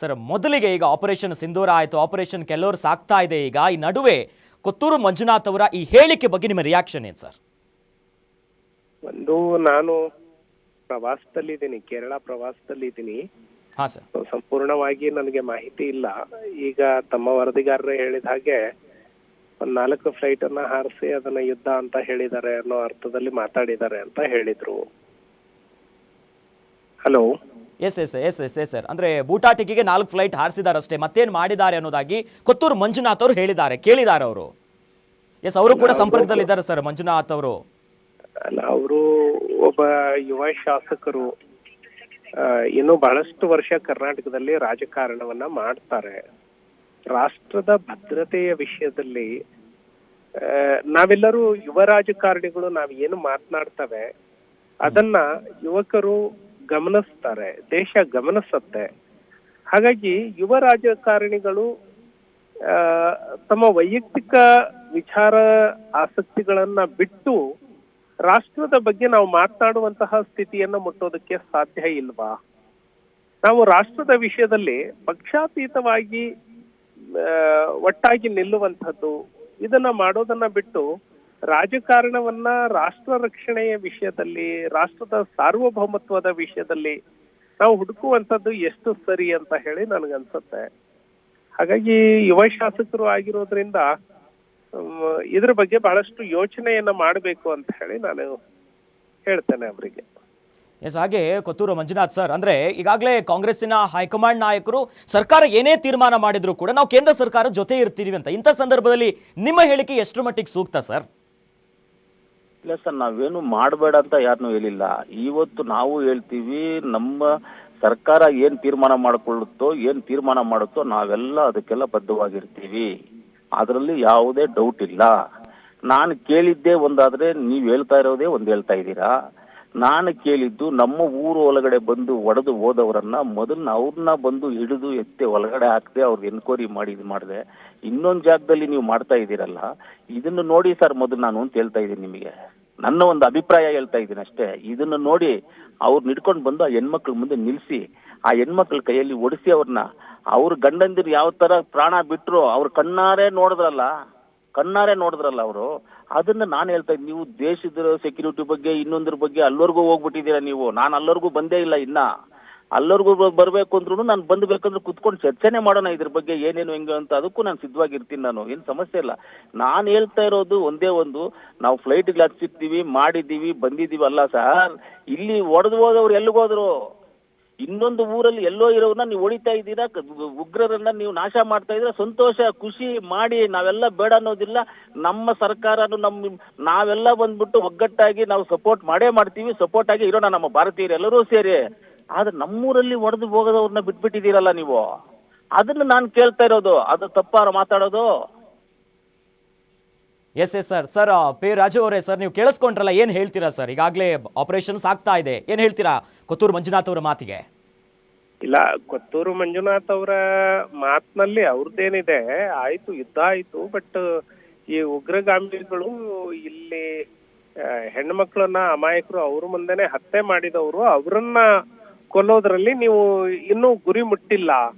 Sir, ಮೊದಲಿಗೆ ಈಗ operation ಸಿಂಧೂರ ಆಯಿತು, ಆಪರೇಷನ್ ಕೆಲವರು ಸಾಕ್ತಾ ಇದೆ. ಈಗ ಈ ನಡುವೆ ಕೊತ್ತೂರು ಮಂಜುನಾಥ್ ಅವರ ಈ ಹೇಳಿಕೆ ಬಗ್ಗೆ ನಿಮ್ಮ ರಿಯಾಕ್ಷನ್ ಏನು ಸರ್? ಒಂದು ನಾನು ಪ್ರವಾಸದಲ್ಲಿದ್ದೀನಿ, ಕೇರಳ ಪ್ರವಾಸದಲ್ಲಿದ್ದೀನಿ. ಹಾಂ ಸರ್. ಸಂಪೂರ್ಣವಾಗಿ ನನಗೆ ಮಾಹಿತಿ ಇಲ್ಲ. ಈಗ ತಮ್ಮ ವರದಿಗಾರರು ಹೇಳಿದ ಹಾಗೆ ಒಂದು 4 ಫ್ಲೈಟ್ ಅನ್ನ ಹಾರಿಸಿ ಅದನ್ನ ಯುದ್ಧ ಅಂತ ಹೇಳಿದ್ದಾರೆ ಅನ್ನೋ ಅರ್ಥದಲ್ಲಿ ಮಾತಾಡಿದ್ದಾರೆ ಅಂತ ಹೇಳಿದ್ರು. ಹಲೋ. Yes sir. ಅಂದ್ರೆ ಬೂಟಾಟಿಕೆಗೆ 4 ಫ್ಲೈಟ್ ಹಾರಿಸಿದಾರಷ್ಟೇ, ಮತ್ತೇನು ಮಾಡಿದ್ದಾರೆ ಅನ್ನೋದಾಗಿ ಕೊತ್ತೂರು ಮಂಜುನಾಥ್ ಅವರು ಹೇಳಿದ್ದಾರೆ, ಕೇಳಿದ್ದಾರೆ ಅವರು. ಎಸ್, ಅವರು ಕೂಡ ಸಂಪರ್ಕದಲ್ಲಿದ್ದಾರೆ ಸರ್ ಮಂಜುನಾಥ್ ಅವರು. ಅಲ್ಲ, ಅವರು ಒಬ್ಬ ಯುವ ಶಾಸಕರು, ಇನ್ನು ಬಹಳಷ್ಟು ವರ್ಷ ಕರ್ನಾಟಕದಲ್ಲಿ ರಾಜಕಾರಣವನ್ನ ಮಾಡ್ತಾರೆ. ರಾಷ್ಟ್ರದ ಭದ್ರತೆಯ ವಿಷಯದಲ್ಲಿ ನಾವೆಲ್ಲರೂ ಯುವ ರಾಜಕಾರಣಿಗಳು ನಾವು ಏನು ಮಾತನಾಡ್ತವೆ ಅದನ್ನ ಯುವಕರು ಗಮನಿಸ್ತಾರೆ, ದೇಶ ಗಮನಿಸುತ್ತೆ. ಹಾಗಾಗಿ ಯುವ ರಾಜಕಾರಣಿಗಳು ತಮ್ಮ ವೈಯಕ್ತಿಕ ವಿಚಾರ ಆಸಕ್ತಿಗಳನ್ನ ಬಿಟ್ಟು ರಾಷ್ಟ್ರದ ಬಗ್ಗೆ ನಾವು ಮಾತನಾಡುವಂತಹ ಸ್ಥಿತಿಯನ್ನು ಮುಟ್ಟೋದಕ್ಕೆ ಸಾಧ್ಯ ಇಲ್ವಾ? ನಾವು ರಾಷ್ಟ್ರದ ವಿಷಯದಲ್ಲಿ ಪಕ್ಷಾತೀತವಾಗಿ ಒಟ್ಟಾಗಿ ನಿಲ್ಲುವಂಥದ್ದು, ಇದನ್ನ ಮಾಡೋದನ್ನ ಬಿಟ್ಟು ರಾಜಕಾರಣವನ್ನ ರಾಷ್ಟ್ರ ರಕ್ಷಣೆಯ ವಿಷಯದಲ್ಲಿ, ರಾಷ್ಟ್ರದ ಸಾರ್ವಭೌಮತ್ವದ ವಿಷಯದಲ್ಲಿ ನಾವು ಹುಡುಕುವಂಥದ್ದು ಎಷ್ಟು ಸರಿ ಅಂತ ಹೇಳಿ ನನಗನ್ಸುತ್ತೆ. ಹಾಗಾಗಿ ಯುವ ಶಾಸಕರು ಆಗಿರೋದ್ರಿಂದ ಇದ್ರ ಬಗ್ಗೆ ಬಹಳಷ್ಟು ಯೋಚನೆಯನ್ನ ಮಾಡಬೇಕು ಅಂತ ಹೇಳಿ ನಾನು ಹೇಳ್ತೇನೆ ಅವರಿಗೆ. ಎಸ್, ಹಾಗೆ ಕೊತ್ತೂರು ಮಂಜುನಾಥ್ ಸರ್, ಅಂದ್ರೆ ಈಗಾಗಲೇ ಕಾಂಗ್ರೆಸ್ಸಿನ ಹೈಕಮಾಂಡ್ ನಾಯಕರು ಸರ್ಕಾರ ಏನೇ ತೀರ್ಮಾನ ಮಾಡಿದ್ರು ಕೂಡ ನಾವು ಕೇಂದ್ರ ಸರ್ಕಾರ ಜೊತೆ ಇರ್ತೀವಿ ಅಂತ, ಇಂಥ ಸಂದರ್ಭದಲ್ಲಿ ನಿಮ್ಮ ಹೇಳಿಕೆ ಎಷ್ಟರ ಮಟ್ಟಿಗೆ ಸೂಕ್ತ ಸರ್? ಇಲ್ಲ ಸರ್, ನಾವೇನು ಮಾಡಬೇಡ ಅಂತ ಯಾರನ್ನೂ ಹೇಳಿಲ್ಲ. ಇವತ್ತು ನಾವು ಹೇಳ್ತೀವಿ, ನಮ್ಮ ಸರ್ಕಾರ ಏನ್ ತೀರ್ಮಾನ ಮಾಡಿಕೊಳ್ಳುತ್ತೋ, ಏನ್ ತೀರ್ಮಾನ ಮಾಡುತ್ತೋ ನಾವೆಲ್ಲ ಅದಕ್ಕೆಲ್ಲ ಬದ್ಧವಾಗಿರ್ತೀವಿ. ಅದರಲ್ಲಿ ಯಾವುದೇ ಡೌಟ್ ಇಲ್ಲ. ನಾನು ಕೇಳಿದ್ದೇ ಒಂದಾದ್ರೆ ನೀವು ಹೇಳ್ತಾ ಇರೋದೇ ಒಂದು ಹೇಳ್ತಾ ಇದ್ದೀರಾ. ನಾನು ಕೇಳಿದ್ದು ನಮ್ಮ ಊರು ಒಳಗಡೆ ಬಂದು ಒಡೆದು ಹೋದವರನ್ನ ಮೊದಲು ಅವ್ರನ್ನ ಬಂದು ಹಿಡಿದು ಎತ್ತೆ ಒಳಗಡೆ ಹಾಕದೆ ಅವ್ರಿಗೆ ಎನ್ಕ್ವೈರಿ ಮಾಡಿ ಇದು ಮಾಡಿದೆ. ಇನ್ನೊಂದು ಜಾಗದಲ್ಲಿ ನೀವು ಮಾಡ್ತಾ ಇದ್ದೀರಲ್ಲ, ಇದನ್ನು ನೋಡಿ ಸರ್ ಮೊದಲು ನಾನು ಅಂತ ಹೇಳ್ತಾ ಇದ್ದೀನಿ ನಿಮಗೆ. ನನ್ನ ಒಂದು ಅಭಿಪ್ರಾಯ ಹೇಳ್ತಾ ಇದ್ದೀನಿ ಅಷ್ಟೇ. ಇದನ್ನು ನೋಡಿ ಅವ್ರನ್ನ ಹಿಡ್ಕೊಂಡು ಬಂದು ಆ ಹೆಣ್ಮಕ್ಳ ಮುಂದೆ ನಿಲ್ಲಿಸಿ, ಆ ಹೆಣ್ಮಕ್ಳ ಕೈಯಲ್ಲಿ ಒಡಿಸಿ ಅವ್ರನ್ನ, ಅವ್ರ ಗಂಡಂದಿರು ಯಾವ ತರ ಪ್ರಾಣ ಬಿಟ್ರು ಅವ್ರ ಕಣ್ಣಾರೆ ನೋಡಿದ್ರಲ್ಲ ಅವರು. ಅದನ್ನ ನಾನು ಹೇಳ್ತಾ ಇದ್ದೀನಿ. ನೀವು ದೇಶದ ಸೆಕ್ಯೂರಿಟಿ ಬಗ್ಗೆ ಇನ್ನೊಂದ್ರ ಬಗ್ಗೆ ಅಲ್ಲವರೆಗೂ ಹೋಗ್ಬಿಟ್ಟಿದ್ದೀರಾ ನೀವು. ನಾನು ಅಲ್ಲವರೆಗೂ ಬಂದೇ ಇಲ್ಲ. ಇನ್ನ ಅಲ್ಲವರೆಗೂ ಬರ್ಬೇಕು ಅಂದ್ರೂ ನಾನು ಬಂದ್ಬೇಕಂದ್ರೆ ಕುತ್ಕೊಂಡು ಚರ್ಚೆನೆ ಮಾಡೋಣ ಇದ್ರ ಬಗ್ಗೆ ಏನೇನು ಹೆಂಗೆ ಅಂತ. ಅದಕ್ಕೂ ನಾನು ಸಿದ್ಧವಾಗಿರ್ತೀನಿ, ನಾನು ಏನು ಸಮಸ್ಯೆ ಇಲ್ಲ. ನಾನು ಹೇಳ್ತಾ ಇರೋದು ಒಂದೇ ಒಂದು, ನಾವು ಫ್ಲೈಟ್ಗೆ ಹಚ್ಚಿರ್ತೀವಿ, ಮಾಡಿದ್ದೀವಿ, ಬಂದಿದ್ದೀವಿ ಅಲ್ಲ ಸರ್. ಇಲ್ಲಿ ಒಡೆದು ಹೋದವ್ರು ಎಲ್ಲಿಗೋದ್ರು? ಇನ್ನೊಂದು ಊರಲ್ಲಿ ಎಲ್ಲೋ ಇರೋರನ್ನ ನೀವು ಹೊಡಿತಾ ಇದ್ದೀರಾ, ಉಗ್ರರನ್ನ ನೀವು ನಾಶ ಮಾಡ್ತಾ ಇದ್ದೀರಾ. ಸಂತೋಷ, ಖುಷಿ ಮಾಡಿ, ನಾವೆಲ್ಲ ಬೇಡ ಅನ್ನೋದಿಲ್ಲ. ನಮ್ಮ ಸರ್ಕಾರನು ನಾವೆಲ್ಲ ಬಂದ್ಬಿಟ್ಟು ಒಗ್ಗಟ್ಟಾಗಿ ನಾವು ಸಪೋರ್ಟ್ ಮಾಡೇ ಮಾಡ್ತೀವಿ. ಸಪೋರ್ಟ್ ಆಗಿ ಇರೋಣ ನಮ್ಮ ಭಾರತೀಯರು ಎಲ್ಲರೂ ಸೇರಿ. ಆದ್ರೆ ನಮ್ಮೂರಲ್ಲಿ ಒಡೆದು ಹೋಗೋದವ್ರನ್ನ ಬಿಟ್ಬಿಟ್ಟಿದ್ದೀರಲ್ಲ ನೀವು. ಅದನ್ನ ನಾನು ಕೇಳ್ತಾ ಇರೋದು, ಅದು ತಪ್ಪಾರ ಮಾತಾಡೋದು? Yes sir. ಪಿ ರಾಜು ಅವರೇ ಸರ್, ನೀವು ಕೇಳಿಸ್ಕೊಂಡ್ರಲ್ಲ, ಏನು ಹೇಳ್ತೀರಾ ಸರ್? ಈಗಾಗಲೇ ಆಪರೇಷನ್ಸ್ ಆಗ್ತಾ ಇದೆ, ಏನು ಹೇಳ್ತೀರಾ ಕೊತ್ತೂರು ಮಂಜುನಾಥ್ ಅವರ ಮಾತಿಗೆ? ಇಲ್ಲ, ಕೊತ್ತೂರು ಮಂಜುನಾಥ್ ಅವರ ಮಾತಿನಲ್ಲಿ ಅವ್ರದ್ದೇನಿದೆ, ಆಯ್ತು ಯುದ್ಧ ಆಯ್ತು, ಬಟ್ ಈ ಉಗ್ರಗಾಮಿಗಳು ಇಲ್ಲಿ ಹೆಣ್ಮಕ್ಳನ್ನ, ಅಮಾಯಕರು ಅವ್ರ ಮುಂದೆನೆ ಹತ್ಯೆ ಮಾಡಿದವರು, ಅವರನ್ನ ಕೊಲ್ಲೋದ್ರಲ್ಲಿ ನೀವು ಇನ್ನೂ ಗುರಿ ಮುಟ್ಟಿಲ್ಲ,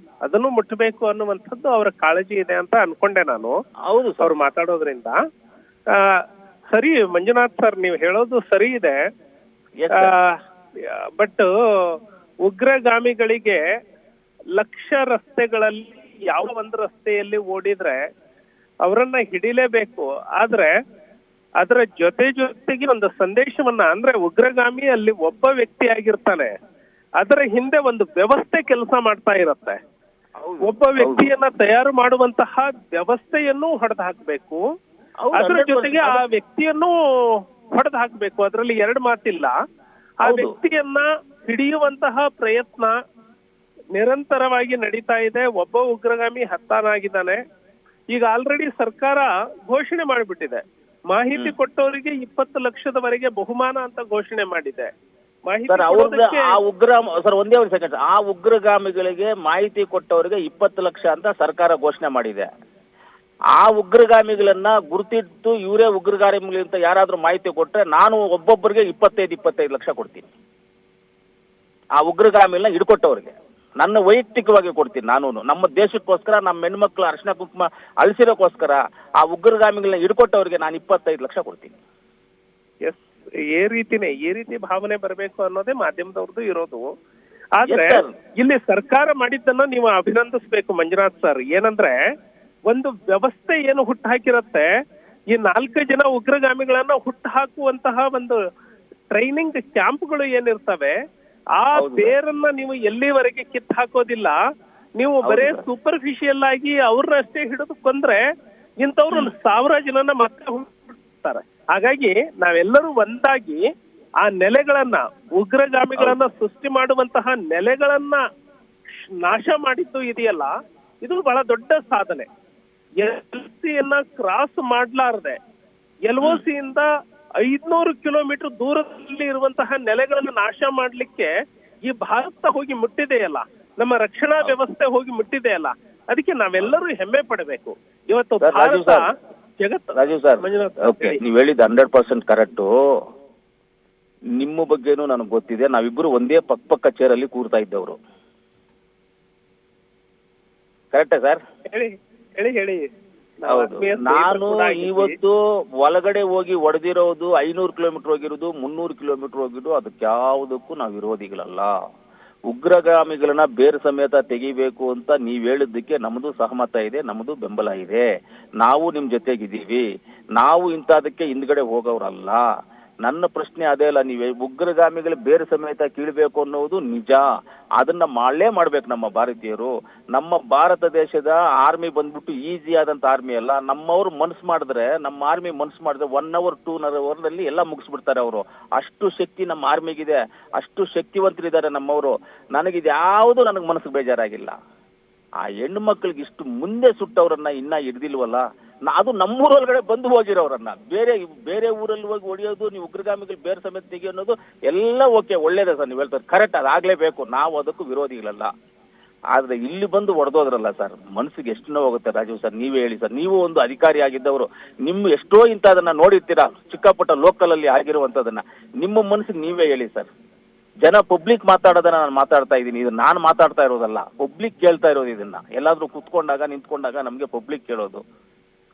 ಅದನ್ನು ಮುಟ್ಟಬೇಕು ಅನ್ನುವಂಥದ್ದು ಅವರ ಕಾಳಜಿ ಇದೆ ಅಂತ ಅನ್ಕೊಂಡೆ ನಾನು. ಹೌದು, ಅವ್ರು ಮಾತಾಡೋದ್ರಿಂದ ಸರಿ. ಮಂಜುನಾಥ್ ಸರ್, ನೀವು ಹೇಳೋದು ಸರಿ ಇದೆ. ಬಟ್ ಉಗ್ರಗಾಮಿಗಳಿಗೆ ಲಕ್ಷ ರಸ್ತೆಗಳಲ್ಲಿ ಯಾವ ಒಂದು ರಸ್ತೆಯಲ್ಲಿ ಓಡಿದ್ರೆ ಅವರನ್ನ ಹಿಡಿಲೇಬೇಕು. ಆದ್ರೆ ಅದರ ಜೊತೆಗೆ ಒಂದು ಸಂದೇಶವನ್ನ, ಅಂದ್ರೆ ಉಗ್ರಗಾಮಿ ಅಲ್ಲಿ ಒಬ್ಬ ವ್ಯಕ್ತಿ ಆಗಿರ್ತಾನೆ, ಅದರ ಹಿಂದೆ ಒಂದು ವ್ಯವಸ್ಥೆ ಕೆಲಸ ಮಾಡ್ತಾ ಇರತ್ತೆ. ಒಬ್ಬ ವ್ಯಕ್ತಿಯನ್ನ ತಯಾರು ಮಾಡುವಂತಹ ವ್ಯವಸ್ಥೆಯನ್ನು ಹೊಡೆದು ಹಾಕ್ಬೇಕು, ಅದರ ಜೊತೆಗೆ ಆ ವ್ಯಕ್ತಿಯನ್ನು ಹೊಡೆದು ಹಾಕ್ಬೇಕು. ಅದರಲ್ಲಿ ಎರಡು ಮಾತಿಲ್ಲ. ಆ ವ್ಯಕ್ತಿಯನ್ನ ಹಿಡಿಯುವಂತಹ ಪ್ರಯತ್ನ ನಿರಂತರವಾಗಿ ನಡೀತಾ ಇದೆ. ಒಬ್ಬ ಉಗ್ರಗಾಮಿ ಹತಾನಾಗಿದ್ದಾನೆ. ಈಗ ಆಲ್ರೆಡಿ ಸರ್ಕಾರ ಘೋಷಣೆ ಮಾಡಿಬಿಟ್ಟಿದೆ, ಮಾಹಿತಿ ಕೊಟ್ಟವರಿಗೆ 20 ಲಕ್ಷದವರೆಗೆ ಬಹುಮಾನ ಅಂತ ಘೋಷಣೆ ಮಾಡಿದೆ. ಸರ್, ಒಂದೇ ಒಂದು ಸೆಕೆಂಡ್. ಆ ಉಗ್ರಗಾಮಿಗಳಿಗೆ ಮಾಹಿತಿ ಕೊಟ್ಟವರಿಗೆ 20 ಲಕ್ಷ ಅಂತ ಸರ್ಕಾರ ಘೋಷಣೆ ಮಾಡಿದೆ. ಆ ಉಗ್ರಗಾಮಿಗಳನ್ನ ಗುರುತಿಟ್ಟು ಇವರೇ ಉಗ್ರಗಾಮಿಗಳು ಅಂತ ಯಾರಾದ್ರೂ ಮಾಹಿತಿ ಕೊಟ್ರೆ ನಾನು ಒಬ್ಬೊಬ್ಬರಿಗೆ 25 ಲಕ್ಷ ಕೊಡ್ತೀನಿ. ಆ ಉಗ್ರಗಾಮಿಗಳನ್ನ ಹಿಡ್ಕೊಟ್ಟವ್ರಿಗೆ. ನನ್ನ ವೈಯಕ್ತಿಕವಾಗಿ ಕೊಡ್ತೀನಿ ನಾನು. ನಮ್ಮ ದೇಶಕ್ಕೋಸ್ಕರ, ನಮ್ಮ ಹೆಣ್ಮಕ್ಳು ಅರಿಶಿನ ಕುಂಕುಮ ಅಳಿಸಿರೋಕ್ಕೋಸ್ಕರ ಆ ಉಗ್ರಗಾಮಿಗಳನ್ನ ಹಿಡ್ಕೊಟ್ಟವ್ರಿಗೆ ನಾನು 25 ಲಕ್ಷ ಕೊಡ್ತೀನಿ. ಎಸ್, ಈ ರೀತಿ ಭಾವನೆ ಬರಬೇಕು ಅನ್ನೋದೇ ಮಾಧ್ಯಮದವ್ರದ್ದು ಇರೋದು. ಆದ್ರೆ Yes, sir. ಇಲ್ಲಿ ಸರ್ಕಾರ ಮಾಡಿದ್ದನ್ನ ನೀವು ಅಭಿನಂದಿಸ್ಬೇಕು ಮಂಜುನಾಥ್ ಸರ್. ಏನಂದ್ರೆ ಒಂದು ವ್ಯವಸ್ಥೆ ಏನು ಹುಟ್ಟು ಹಾಕಿರತ್ತೆ, ಈ 4 ಜನ ಉಗ್ರಗಾಮಿಗಳನ್ನ ಹುಟ್ಟು ಹಾಕುವಂತಹ ಒಂದು ಟ್ರೈನಿಂಗ್ ಕ್ಯಾಂಪ್ಗಳು ಏನಿರ್ತವೆ, ಆ ಬೇರನ್ನ ನೀವು ಎಲ್ಲಿವರೆಗೆ ಕಿತ್ತು ಹಾಕೋದಿಲ್ಲ. ನೀವು ಬರೇ ಸೂಪರ್ಫಿಷಿಯಲ್ ಆಗಿ ಅವ್ರನ್ನಷ್ಟೇ ಹಿಡಿದು ಕೊಂದ್ರೆ ಇಂಥವ್ರು 1000 ಜನನ ಮತ್ತೆ ಹುಡ್ತಾರೆ. ಹಾಗಾಗಿ ನಾವೆಲ್ಲರೂ ಒಂದಾಗಿ ಆ ನೆಲೆಗಳನ್ನ, ಉಗ್ರಗಾಮಿಗಳನ್ನ ಸೃಷ್ಟಿ ಮಾಡುವಂತಹ ನೆಲೆಗಳನ್ನ ನಾಶ ಮಾಡಿದ್ದು ಇದೆಯಲ್ಲ, ಇದು ಬಹಳ ದೊಡ್ಡ ಸಾಧನೆ. LOCಯನ್ನ ಕ್ರಾಸ್ ಮಾಡ್ಲಾರ್ದೆ LOC ಇಂದ 500 ಕಿಲೋಮೀಟರ್ ದೂರದಲ್ಲಿ ಇರುವಂತಹ ನೆಲೆಗಳನ್ನು ನಾಶ ಮಾಡ್ಲಿಕ್ಕೆ ಈ ಭಾರತ ಹೋಗಿ ಮುಟ್ಟಿದೆಯಲ್ಲ, ನಮ್ಮ ರಕ್ಷಣಾ ವ್ಯವಸ್ಥೆ ಹೋಗಿ ಮುಟ್ಟಿದೆಯಲ್ಲ, ಅದಕ್ಕೆ ನಾವೆಲ್ಲರೂ ಹೆಮ್ಮೆ ಪಡಬೇಕು. ಇವತ್ತು ಭಾರತ ಜಗತ್ತು. ರಾಜೀವ್ ಸರ್, ಓಕೆ, ನೀವು ಹೇಳಿದ್ದು 100% ಕರೆಕ್ಟು. ನಿಮ್ಮ ಬಗ್ಗೆನೂ ನನಗೆ ಗೊತ್ತಿದೆ. ನಾವಿಬ್ಬರು ಒಂದೇ ಪಕ್ಕ ಚೇರಲ್ಲಿ ಕೂರ್ತಾ ಇದ್ದವರು, ಕರೆಕ್ಟಾ ಸರ್? ಹೇಳಿ. ಹೌದು. ನಾನು ಇವತ್ತು ಒಳಗಡೆ ಹೋಗಿ ಹೊಡೆದಿರೋದು 500 ಕಿಲೋಮೀಟರ್ ಹೋಗಿರೋದು, 300 ಕಿಲೋಮೀಟರ್ ಹೋಗಿರೋದು, ಅದಕ್ಕೆ ಯಾವುದಕ್ಕೂ ನಾವು ವಿರೋಧಿಗಳಲ್ಲ. ಉಗ್ರಗಾಮಿಗಳನ್ನ ಬೇರೆ ಸಮೇತ ತೆಗಿಬೇಕು ಅಂತ ನೀವ್ ಹೇಳಿದ್ದಕ್ಕೆ ನಮ್ದು ಸಹಮತ ಇದೆ, ನಮ್ದು ಬೆಂಬಲ ಇದೆ. ನಾವು ನಿಮ್ ಜೊತೆಗಿದ್ದೀವಿ. ನಾವು ಇಂಥದಕ್ಕೆ ಹಿಂದ್ಗಡೆ ಹೋಗೋರಲ್ಲ. ನನ್ನ ಪ್ರಶ್ನೆ ಅದೇ ಅಲ್ಲ, ನೀವೇ ಉಗ್ರಗಾಮಿಗಳು ಬೇರೆ ಸಮೇತ ಕೀಳ್ಬೇಕು ಅನ್ನೋದು ನಿಜ. ಅದನ್ನ ಮಾಡ್ಬೇಕು ನಮ್ಮ ಭಾರತೀಯರು. ನಮ್ಮ ಭಾರತ ದೇಶದ ಆರ್ಮಿ ಬಂದ್ಬಿಟ್ಟು ಈಸಿ ಆದಂತ ಆರ್ಮಿ ಅಲ್ಲ. ನಮ್ಮವ್ರು ಮನ್ಸು ಮಾಡಿದ್ರೆ, ನಮ್ಮ ಆರ್ಮಿ ಮನ್ಸು ಮಾಡಿದ್ರೆ 1 hour 2 hour ಎಲ್ಲ ಮುಗಿಸ್ಬಿಡ್ತಾರೆ ಅವರು. ಅಷ್ಟು ಶಕ್ತಿ ನಮ್ಮ ಆರ್ಮಿಗಿದೆ, ಅಷ್ಟು ಶಕ್ತಿವಂತರಿದ್ದಾರೆ ನಮ್ಮವರು. ನನಗಿದ್ಯಾವುದು ನನಗೆ ಮನಸ್ಸು ಬೇಜಾರಾಗಿಲ್ಲ. ಆ ಹೆಣ್ಣು ಮಕ್ಕಳಿಗೆ ಇಷ್ಟು ಮುಂದೆ ಸುಟ್ಟವ್ರನ್ನ ಇನ್ನ ಹಿಡ್ದಿಲ್ವಲ್ಲ. ಅದು ನಮ್ಮೂರೊಳಗಡೆ ಬಂದು ಹೋಗಿರೋರನ್ನ ಬೇರೆ ಊರಲ್ಲಿ ಹೋಗಿ ಹೊಡೆಯೋದು, ನೀವು ಉಗ್ರಗಾಮಿಗಳು ಬೇರೆ ಸಮೇತ ತೆಗಿ ಅನ್ನೋದು ಎಲ್ಲ ಓಕೆ, ಒಳ್ಳೇದೇ ಸರ್, ನೀವು ಹೇಳ್ತಾರೆ ಕರೆಕ್ಟ್, ಅದಾಗಲೇಬೇಕು. ನಾವು ಅದಕ್ಕೂ ವಿರೋಧಿಗಳಲ್ಲ. ಆದ್ರೆ ಇಲ್ಲಿ ಬಂದು ಹೊಡೆದೋದ್ರಲ್ಲ ಸರ್, ಮನಸ್ಸಿಗೆ ಎಷ್ಟು ನೋವಾಗುತ್ತೆ. ರಾಜೀವ್ ಸರ್, ನೀವೇ ಹೇಳಿ ಸರ್, ನೀವು ಒಂದು ಅಧಿಕಾರಿ ಆಗಿದ್ದವರು, ನಿಮ್ಮ ಎಷ್ಟೋ ಇಂಥದನ್ನ ನೋಡಿರ್ತೀರಾ, ಚಿಕ್ಕಪುಟ್ಟ ಲೋಕಲ್ ಅಲ್ಲಿ ಆಗಿರುವಂತದನ್ನ. ನಿಮ್ಮ ಮನಸ್ಸಿಗೆ ನೀವೇ ಹೇಳಿ ಸರ್. ಜನ ಪಬ್ಲಿಕ್ ಮಾತಾಡೋದನ್ನ ನಾನು ಮಾತಾಡ್ತಾ ಇದ್ದೀನಿ, ಇದು ನಾನು ಮಾತಾಡ್ತಾ ಇರೋದಲ್ಲ, ಪಬ್ಲಿಕ್ ಕೇಳ್ತಾ ಇರೋದು. ಇದನ್ನ ಎಲ್ಲಾದ್ರೂ ಕುತ್ಕೊಂಡಾಗ ನಿಂತ್ಕೊಂಡಾಗ ನಮಗೆ ಪಬ್ಲಿಕ್ ಕೇಳೋದು.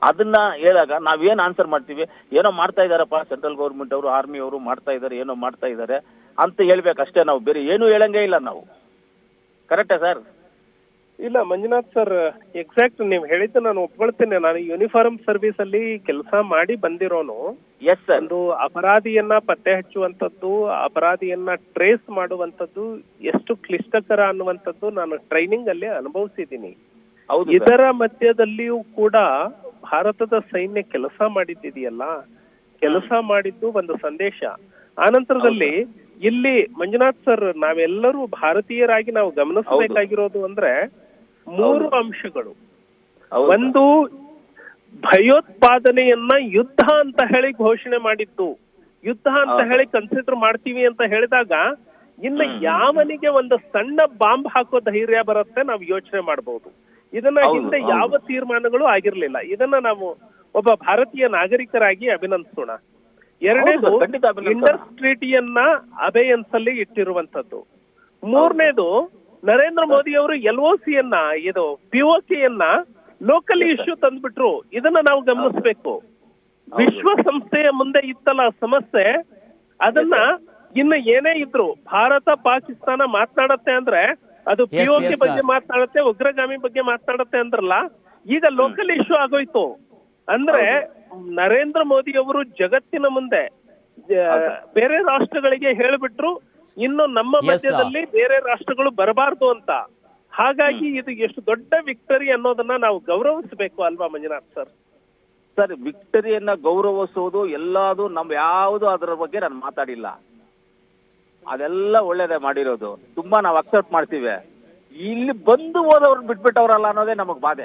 ಅದನ್ನ ಹೇಳಿದಾಗ ನಾವೇನು ಆನ್ಸರ್ ಮಾಡ್ತೀವಿ, ಏನೋ ಮಾಡ್ತಾ ಇದಾರಪ್ಪ ಸೆಂಟ್ರಲ್ ಗೌರ್ಮೆಂಟ್ ಅವರು, ಆರ್ಮಿ ಅವರು ಮಾಡ್ತಾ ಇದ್ದಾರೆ, ಏನೋ ಮಾಡ್ತಾ ಇದ್ದಾರೆ ಅಂತ ಹೇಳ್ಬೇಕಷ್ಟೇ. ನಾವು ಬೇರೆ ಏನು ಹೇಳಂಗೇ ಇಲ್ಲ ನಾವು. ಕರೆಕ್ಟಾ ಸರ್? ಇಲ್ಲ ಮಂಜುನಾಥ್ ಸರ್, ಎಕ್ಸಾಕ್ಟ್ ನೀವು ಹೇಳಿದ್ದು ನಾನು ಒಪ್ಕೊಳ್ತೇನೆ. ನಾನು ಯೂನಿಫಾರ್ಮ್ ಸರ್ವಿಸ್ ಅಲ್ಲಿ ಕೆಲಸ ಮಾಡಿ ಬಂದಿರೋನು. Yes sir. ಒಂದು ಅಪರಾಧಿಯನ್ನ ಪತ್ತೆ ಹಚ್ಚುವಂಥದ್ದು, ಅಪರಾಧಿಯನ್ನ ಟ್ರೇಸ್ ಮಾಡುವಂಥದ್ದು ಎಷ್ಟು ಕ್ಲಿಷ್ಟಕರ ಅನ್ನುವಂಥದ್ದು ನಾನು ಟ್ರೈನಿಂಗ್ ಅಲ್ಲಿ ಅನುಭವಿಸಿದ್ದೀನಿ. ಇದರ ಮಧ್ಯದಲ್ಲಿಯೂ ಕೂಡ ಭಾರತದ ಸೈನ್ಯ ಕೆಲಸ ಮಾಡಿದ್ದಿದೆಯಲ್ಲ, ಕೆಲಸ ಮಾಡಿದ್ದು ಒಂದು ಸಂದೇಶ. ಆನಂತರದಲ್ಲಿ ಇಲ್ಲಿ ಮಂಜುನಾಥ್ ಸರ್, ನಾವೆಲ್ಲರೂ ಭಾರತೀಯರಾಗಿ ನಾವು ಗಮನಿಸಬೇಕಾಗಿರೋದು ಅಂದ್ರೆ 3 ಅಂಶಗಳು. ಒಂದು, ಭಯೋತ್ಪಾದನೆಯನ್ನ ಯುದ್ಧ ಅಂತ ಹೇಳಿ ಘೋಷಣೆ ಮಾಡಿದ್ದು. ಯುದ್ಧ ಅಂತ ಹೇಳಿ ಕನ್ಸಿಡರ್ ಮಾಡ್ತೀವಿ ಅಂತ ಹೇಳಿದಾಗ ಇನ್ನು ಯಾವನಿಗೆ ಒಂದು ಸಣ್ಣ ಬಾಂಬ್ ಹಾಕೋ ಧೈರ್ಯ ಬರುತ್ತೆ ನಾವು ಯೋಚನೆ ಮಾಡಬಹುದು. ಇದನ್ನ ಹಿಂದೆ ಯಾವ ತೀರ್ಮಾನಗಳು ಆಗಿರ್ಲಿಲ್ಲ. ಇದನ್ನ ನಾವು ಒಬ್ಬ ಭಾರತೀಯ ನಾಗರಿಕರಾಗಿ ಅಭಿನಂದಿಸೋಣ. ಎರಡನೇದು, ಇಂಡಸ್ ಟ್ರೀಟಿಯನ್ನ ಅಬೇಯನ್ಸ್ ಅಲ್ಲಿ ಇಟ್ಟಿರುವಂತದ್ದು. ಮೂರನೇದು, ನರೇಂದ್ರ ಮೋದಿ ಅವರು LOCಯನ್ನ, ಇದು POKಯನ್ನ ಲೋಕಲ್ ಇಶ್ಯೂ ತಂದ್ಬಿಟ್ರು. ಇದನ್ನ ನಾವು ಗಮನಿಸಬೇಕು. ವಿಶ್ವಸಂಸ್ಥೆಯ ಮುಂದೆ ಇತ್ತಲ್ಲ ಸಮಸ್ಯೆ, ಅದನ್ನ ಇನ್ನು ಏನೇ ಇದ್ರು ಭಾರತ ಪಾಕಿಸ್ತಾನ ಮಾತನಾಡತ್ತೆ ಅಂದ್ರೆ ಅದು POK ಬಗ್ಗೆ ಮಾತನಾಡತ್ತೆ, ಉಗ್ರಗಾಮಿ ಬಗ್ಗೆ ಮಾತನಾಡತ್ತೆ ಅಂದ್ರಲ್ಲ, ಈಗ ಲೋಕಲ್ ಇಶ್ಯೂ ಆಗೋಯ್ತು. ಅಂದ್ರೆ ನರೇಂದ್ರ ಮೋದಿ ಅವರು ಜಗತ್ತಿನ ಮುಂದೆ ಬೇರೆ ರಾಷ್ಟ್ರಗಳಿಗೆ ಹೇಳ್ಬಿಟ್ರು, ಇನ್ನು ನಮ್ಮ ಮಧ್ಯದಲ್ಲಿ ಬೇರೆ ರಾಷ್ಟ್ರಗಳು ಬರಬಾರ್ದು ಅಂತ. ಹಾಗಾಗಿ ಇದು ಎಷ್ಟು ದೊಡ್ಡ ವಿಕ್ಟರಿ ಅನ್ನೋದನ್ನ ನಾವು ಗೌರವಿಸಬೇಕು ಅಲ್ವಾ ಮಂಜುನಾಥ್ ಸರ್? ಸರ್, ವಿಕ್ಟರಿಯನ್ನ ಗೌರವಿಸೋದು ಎಲ್ಲಾದು ಯಾವುದು ಅದರ ಬಗ್ಗೆ ನಾನು ಮಾತಾಡಿಲ್ಲ. ಅದೆಲ್ಲ ಒಳ್ಳೇದೇ ಮಾಡಿರೋದು, ತುಂಬಾ ನಾವು ಅಕ್ಸೆಪ್ಟ್ ಮಾಡ್ತೀವಿ. ಇಲ್ಲಿ ಬಂದು ಹೋದವ್ರನ್ನ ಬಿಟ್ಬಿಟ್ಟವ್ರಲ್ಲ ಅನ್ನೋದೇ ನಮಗ್ ಬಾಧೆ.